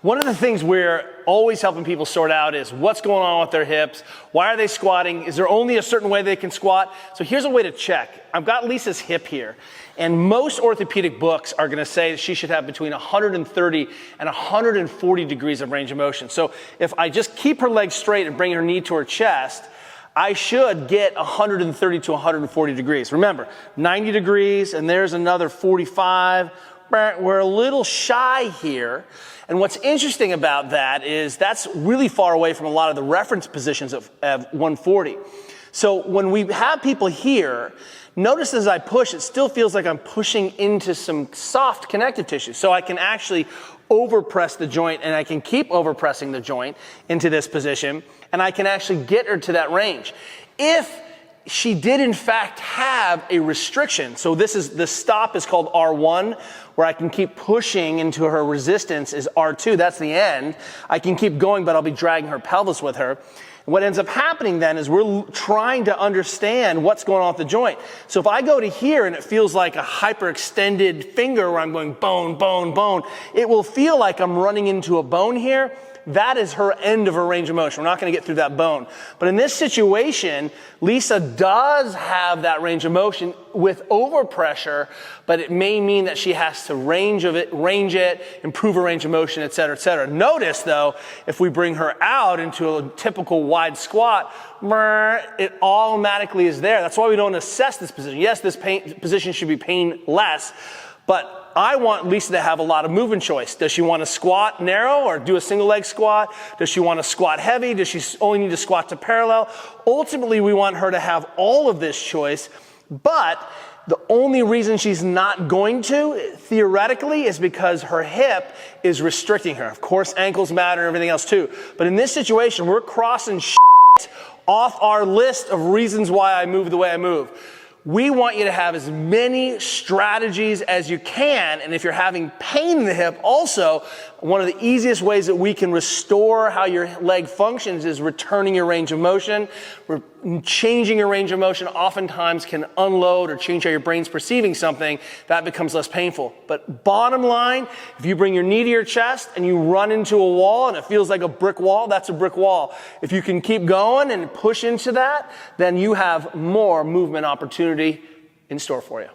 One of the things we're always helping people sort out is what's going on with their hips, why are they squatting, is there only a certain way they can squat? So here's a way to check. I've got Lisa's hip here, and most orthopedic books are gonna say that she should have between 130 and 140 degrees of range of motion. So if I just keep her legs straight and bring her knee to her chest, I should get 130 to 140 degrees. Remember, 90 degrees, and there's another 45. We're a little shy here. And what's interesting about that is that's really far away from a lot of the reference positions of 140. So when we have people here, notice as I push, it still feels like I'm pushing into some soft connective tissue. So I can actually overpress the joint, and I can keep overpressing the joint into this position, and I can actually get her to that range. If she did in fact have a restriction, so the stop is called R1, where I can keep pushing into her resistance is R2, that's the end. I can keep going, but I'll be dragging her pelvis with her. What ends up happening then is we're trying to understand what's going on with the joint. So if I go to here and it feels like a hyperextended finger where I'm going bone, bone, bone, it will feel like I'm running into a bone here. That is her end of her range of motion. We're not going to get through that bone. But in this situation, Lisa does have that range of motion with overpressure, but it may mean that she has to range it, improve her range of motion, et cetera, et cetera. Notice though, if we bring her out into a typical wide squat, it automatically is there. That's why we don't assess this position. Yes, this position should be painless, but I want Lisa to have a lot of movement choice. Does she want to squat narrow or do a single leg squat? Does she want to squat heavy? Does she only need to squat to parallel? Ultimately, we want her to have all of this choice, but the only reason she's not going to, theoretically, is because her hip is restricting her. Of course, ankles matter and everything else too. But in this situation, we're crossing off our list of reasons why I move the way I move. We want you to have as many strategies as you can, and if you're having pain in the hip, also, one of the easiest ways that we can restore how your leg functions is returning your range of motion. Changing your range of motion oftentimes can unload or change how your brain's perceiving something. That becomes less painful. But bottom line, if you bring your knee to your chest and you run into a wall and it feels like a brick wall, that's a brick wall. If you can keep going and push into that, then you have more movement opportunity in store for you.